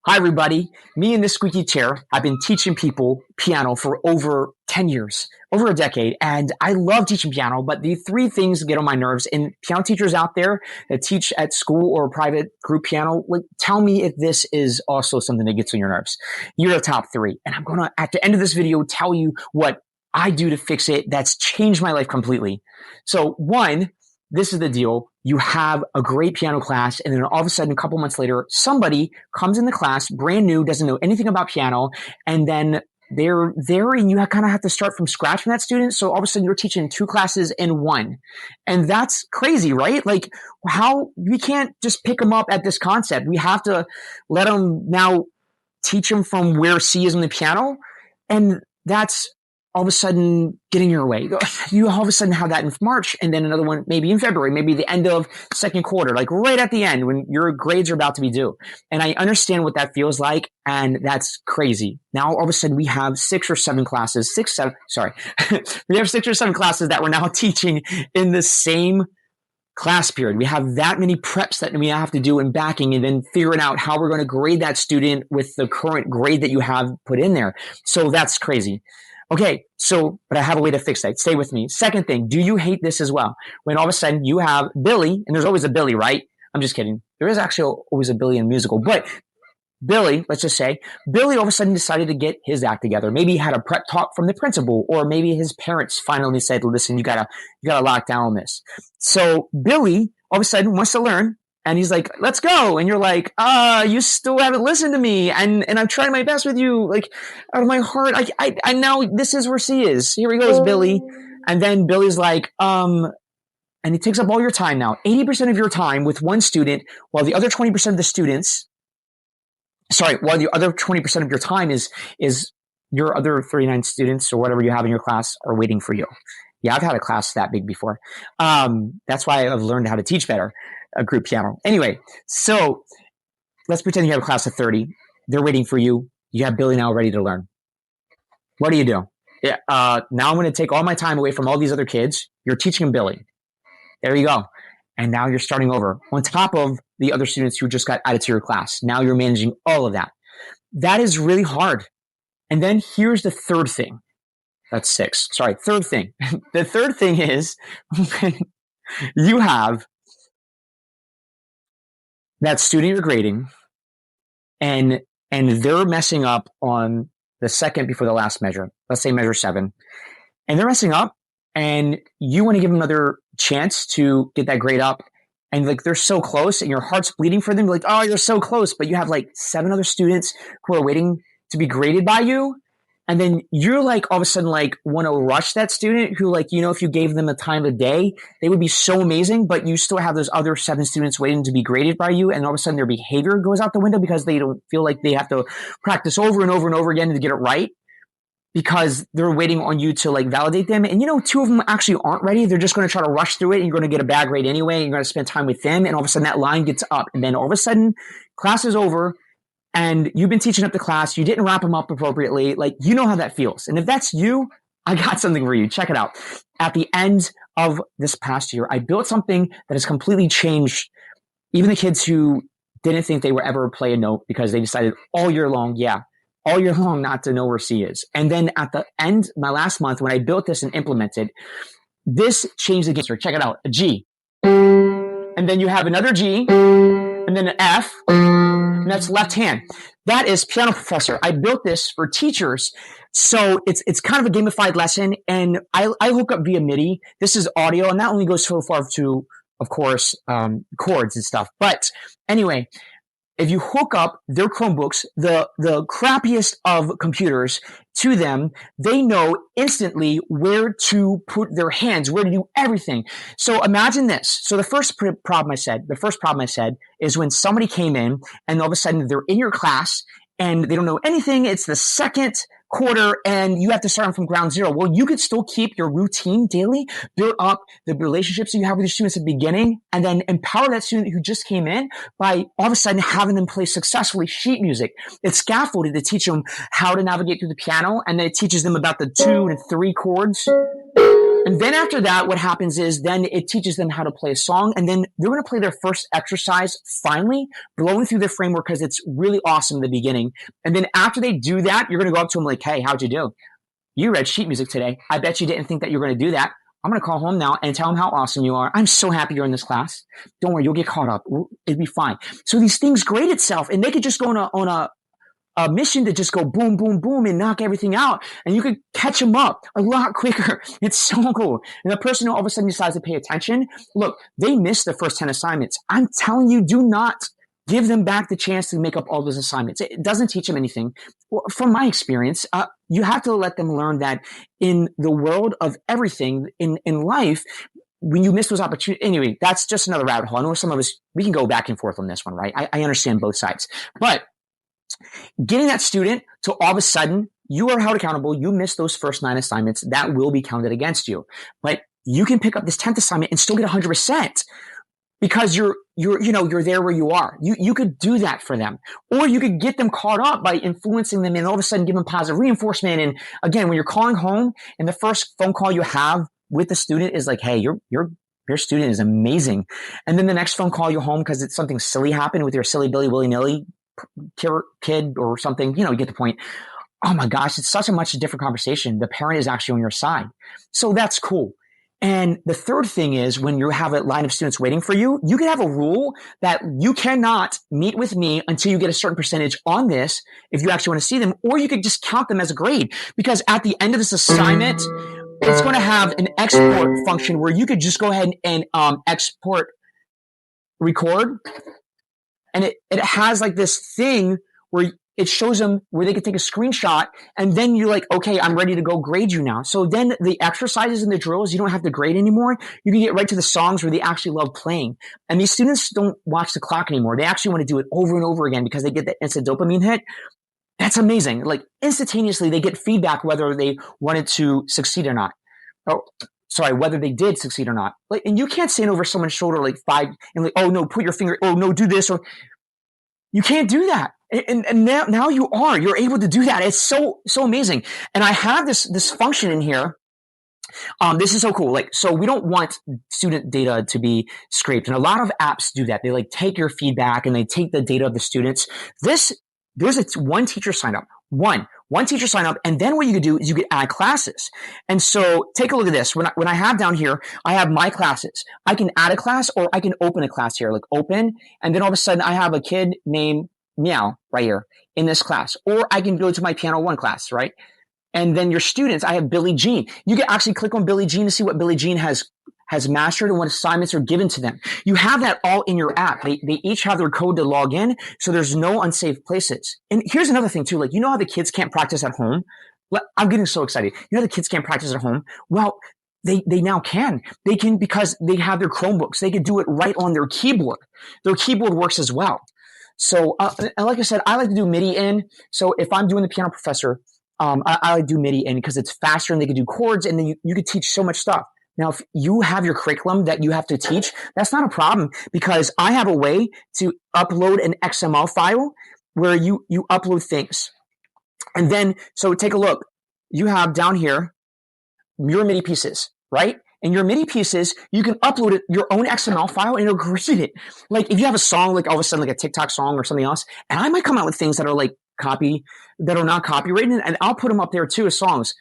Hi, everybody. Me and this squeaky chair have been teaching people piano for over 10 years, over a decade. And I love teaching piano, but the three things that get on my nerves, and piano teachers out there that teach at school or private group piano, like, tell me if this is also something that gets on your nerves. You're the top three. And I'm going to, at the end of this video, tell you what I do to fix it. That's changed my life completely. So one, this is the deal. You have a great piano class, and then all of a sudden, a couple months later, somebody comes in the class, brand new, doesn't know anything about piano, and then they're there, and you kind of have to start from scratch from that student. So all of a sudden, you're teaching two classes in one, and that's crazy, right? Like, how we can't just pick them up at this concept. We have to let them now teach them from where C is on the piano, and that's all of a sudden getting your way. You all of a sudden have that in March, and then another one maybe in February, maybe the end of second quarter, like right at the end when your grades are about to be due. And I understand what that feels like, and that's crazy. Now all of a sudden we have six or seven classes that we're now teaching in the same class period. We have that many preps that we have to do in backing, and then figuring out how we're going to grade that student with the current grade that you have put in there. So that's crazy. Okay, but I have a way to fix that. Stay with me. Second thing, do you hate this as well? When all of a sudden you have Billy, and there's always a Billy, right? I'm just kidding. There is actually always a Billy in a musical, but Billy, let's just say, Billy all of a sudden decided to get his act together. Maybe he had a prep talk from the principal, or maybe his parents finally said, listen, you gotta lock down on this. So Billy all of a sudden wants to learn, and he's like, let's go. And you're like, you still haven't listened to me. And I'm trying my best with you, like, out of my heart. I know this is where C is. Here he goes, Billy. And then Billy's like, and he takes up all your time now, 80% of your time with one student, while the other 20% of the students, while the other 20% of your time is your other 39 students or whatever you have in your class are waiting for you. Yeah, I've had a class that big before. That's why I've learned how to teach better. A group piano. Anyway, so let's pretend you have a class of 30. They're waiting for you. You have Billy now ready to learn. What do you do? Yeah, now I'm going to take all my time away from all these other kids. You're teaching Billy. There you go. And now you're starting over on top of the other students who just got added to your class. Now you're managing all of that. That is really hard. And then here's the third thing. That's six. Sorry, third thing. The third thing is you have that student you're grading, and they're messing up on the second before the last measure. Let's say measure 7. And they're messing up, and you want to give them another chance to get that grade up. And like, they're so close, and your heart's bleeding for them. You're like, oh, you're so close. But you have like 7 other students who are waiting to be graded by you. And then you're like, all of a sudden, like, want to rush that student who, like, if you gave them the time of day, they would be so amazing, but you still have those other 7 students waiting to be graded by you. And all of a sudden their behavior goes out the window because they don't feel like they have to practice over and over and over again to get it right, because they're waiting on you to like validate them. And 2 of them actually aren't ready. They're just going to try to rush through it, and you're going to get a bad grade anyway. And you're going to spend time with them. And all of a sudden that line gets up, and then all of a sudden class is over. And you've been teaching up the class. You didn't wrap them up appropriately. Like, you know how that feels. And if that's you, I got something for you. Check it out. At the end of this past year, I built something that has completely changed even the kids who didn't think they would ever play a note because they decided all year long not to know where C is. And then at the end, my last month, when I built this and implemented, this changed the game. Check it out. A G. And then you have another G, and then an F, and that's left hand. That is Piano Professor. I built this for teachers, so it's kind of a gamified lesson, and I hook up via MIDI. This is audio, and that only goes so far to, of course, chords and stuff. But anyway, if you hook up their Chromebooks, the crappiest of computers, to them, they know instantly where to put their hands, where to do everything. So imagine this. So the first problem I said is when somebody came in and all of a sudden they're in your class and they don't know anything. It's the second quarter and you have to start them from ground zero. Well, you could still keep your routine daily, build up the relationships that you have with your students at the beginning, and then empower that student who just came in by all of a sudden having them play successfully sheet music. It's scaffolded to teach them how to navigate through the piano, and then it teaches them about the 2 and 3 chords. And then after that, what happens is then it teaches them how to play a song, and then they're going to play their first exercise, finally, blowing through the framework because it's really awesome in the beginning. And then after they do that, you're going to go up to them like, hey, how'd you do? You read sheet music today. I bet you didn't think that you were going to do that. I'm going to call home now and tell them how awesome you are. I'm so happy you're in this class. Don't worry, you'll get caught up. It'll be fine. So these things grade itself, and they could just go on a mission to just go boom, boom, boom and knock everything out. And you could catch them up a lot quicker. It's so cool. And the person who all of a sudden decides to pay attention, look, they missed the first 10 assignments. I'm telling you, do not give them back the chance to make up all those assignments. It doesn't teach them anything. Well, from my experience, you have to let them learn that in the world of everything in life, when you miss those opportunities, anyway, that's just another rabbit hole. I know some of us, we can go back and forth on this one, right? I understand both sides, but getting that student to all of a sudden, you are held accountable. You missed those first 9 assignments. That will be counted against you. But you can pick up this 10th assignment and still get 100% because you're there where you are. You could do that for them. Or you could get them caught up by influencing them and all of a sudden give them positive reinforcement. And again, when you're calling home and the first phone call you have with the student is like, hey, your student is amazing. And then the next phone call you home because it's something silly happened with your silly Billy willy-nilly kid or something, you get the point. Oh my gosh, it's such a much different conversation. The parent is actually on your side. So that's cool. And the third thing is when you have a line of students waiting for you, you can have a rule that you cannot meet with me until you get a certain percentage on this if you actually want to see them, or you could just count them as a grade because at the end of this assignment, it's going to have an export function where you could just go ahead and export record. And it has like this thing where it shows them where they can take a screenshot and then you're like, okay, I'm ready to go grade you now. So then the exercises and the drills, you don't have to grade anymore. You can get right to the songs where they actually love playing. And these students don't watch the clock anymore. They actually want to do it over and over again because they get that instant dopamine hit. That's amazing. Like instantaneously, they get feedback whether they wanted to succeed or not. Whether they did succeed or not. Like, and you can't stand over someone's shoulder like 5 and like, oh no, put your finger, oh no, do this, or you can't do that. And now you're able to do that. It's so amazing. And I have this function in here. This is so cool. Like, so we don't want student data to be scraped. And a lot of apps do that. They like take your feedback and they take the data of the students. There's one teacher sign up. One teacher sign up, and then what you could do is you could add classes. And so take a look at this. When I have down here, I have my classes. I can add a class or I can open a class here, like open, and then all of a sudden I have a kid named Meow right here in this class. Or I can go to my Piano 1 class, right? And then your students, I have Billie Jean. You can actually click on Billie Jean to see what Billie Jean has mastered and what assignments are given to them. You have that all in your app. They each have their code to log in, so there's no unsafe places. And here's another thing too, like, how the kids can't practice at home? I'm getting so excited. The kids can't practice at home? Well, they now can. They can because they have their Chromebooks. They can do it right on their keyboard. Their keyboard works as well. So, and like I said, I like to do MIDI in. So if I'm doing the piano professor, I like to do MIDI in because it's faster and they can do chords and then you could teach so much stuff. Now, if you have your curriculum that you have to teach, that's not a problem because I have a way to upload an XML file where you upload things. And then, so take a look. You have down here your MIDI pieces, right? And your MIDI pieces, you can upload it, your own XML file and it'll grade it. Like if you have a song, like all of a sudden like a TikTok song or something else, and I might come out with things that are like that are not copyrighted and I'll put them up there too as songs.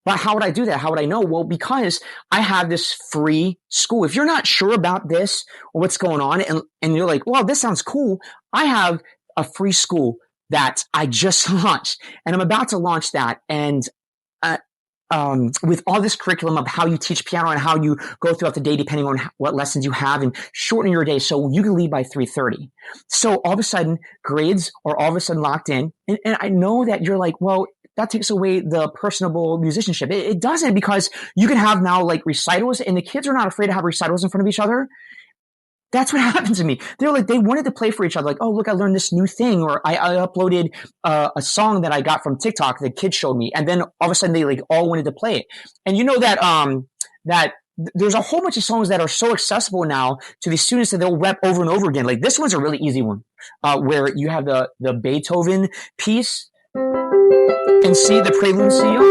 But how would I do that? How would I know? Well, because I have this free SKOOL. If you're not sure about this or what's going on and you're like, well, this sounds cool. I have a free SKOOL that I just launched and I'm about to launch that. And, with all this curriculum of how you teach piano and how you go throughout the day, depending on what lessons you have and shorten your day. So you can leave by 3:30. So all of a sudden grades are all of a sudden locked in. And I know that you're like, well, that takes away the personable musicianship. It doesn't because you can have now like recitals and the kids are not afraid to have recitals in front of each other. That's what happened to me. They're like, they wanted to play for each other. Like, oh, look, I learned this new thing. Or I uploaded a song that I got from TikTok that kids showed me. And then all of a sudden they like all wanted to play it. And you know that, that there's a whole bunch of songs that are so accessible now to the students that they'll rep over and over again. Like this one's a really easy one, where you have the Beethoven piece and see the prelude seal.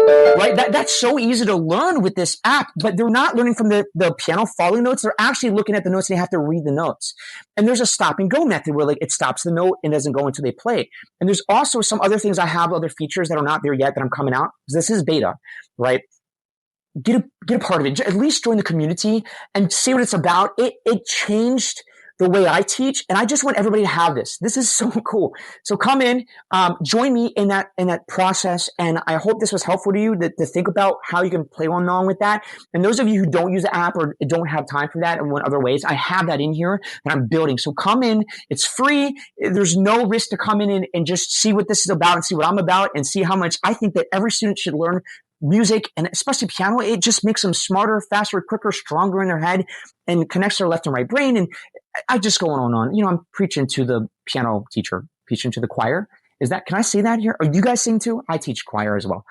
right? That's so easy to learn with this app, but they're not learning from the piano following notes. They're actually looking at the notes and they have to read the notes. And there's a stop and go method where like it stops the note and doesn't go until they play it. And there's also some other things I have, other features that are not there yet that I'm coming out. This is beta, right? Get a part of it. At least join the community and see what it's about. It changed the way I teach, and I just want everybody to have this. This is so cool. So come in, join me in that process, and I hope this was helpful to you to think about how you can play along with that. And those of you who don't use the app or don't have time for that and want other ways, I have that in here that I'm building. So come in. It's free. There's no risk to come in and just see what this is about and see what I'm about and see how much I think that every student should learn music, and especially piano. It just makes them smarter, faster, quicker, stronger in their head and connects their left and right brain. And I just go on and on. You know, I'm preaching to the piano teacher, preaching to the choir. Can I say that here? Or you guys sing too? I teach choir as well.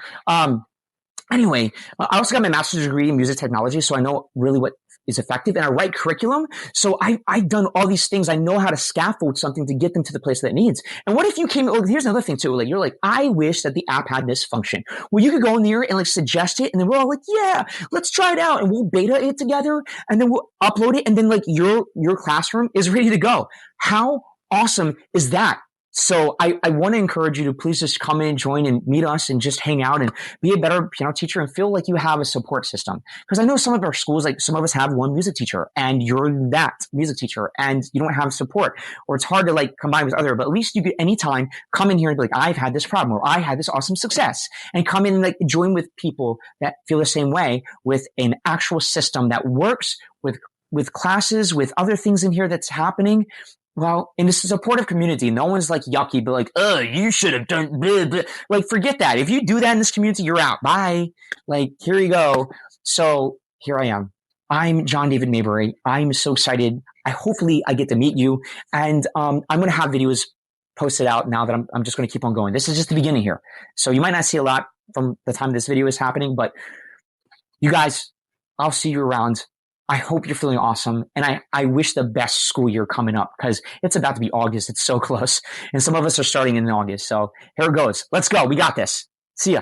Anyway, I also got my master's degree in music technology, so I know really what is effective, and I write curriculum. So I've done all these things. I know how to scaffold something to get them to the place that it needs. And what if you came, here's another thing too, like you're like, I wish that the app had this function where you could go in there and like suggest it. And then we're all like, yeah, let's try it out. And we'll beta it together and then we'll upload it. And then like your classroom is ready to go. How awesome is that? So I want to encourage you to please just come in, join and meet us and just hang out and be a better piano teacher and feel like you have a support system. Because I know some of our schools, like some of us have one music teacher and you're that music teacher and you don't have support, or it's hard to like combine with other, but at least you could anytime come in here and be like, I've had this problem or I had this awesome success, and come in and like join with people that feel the same way with an actual system that works with classes, with other things in here that's happening. Well, and it's a supportive community. No one's like yucky, but like, you should have done blah, blah. Like, forget that. If you do that in this community, you're out. Bye. Like, here you go. So here I am. I'm John David Maybury. I'm so excited. Hopefully I get to meet you. And I'm going to have videos posted out now that I'm just going to keep on going. This is just the beginning here. So you might not see a lot from the time this video is happening, but you guys, I'll see you around. I hope you're feeling awesome. And I wish the best school year coming up, because it's about to be August. It's so close. And some of us are starting in August. So here it goes. Let's go. We got this. See ya.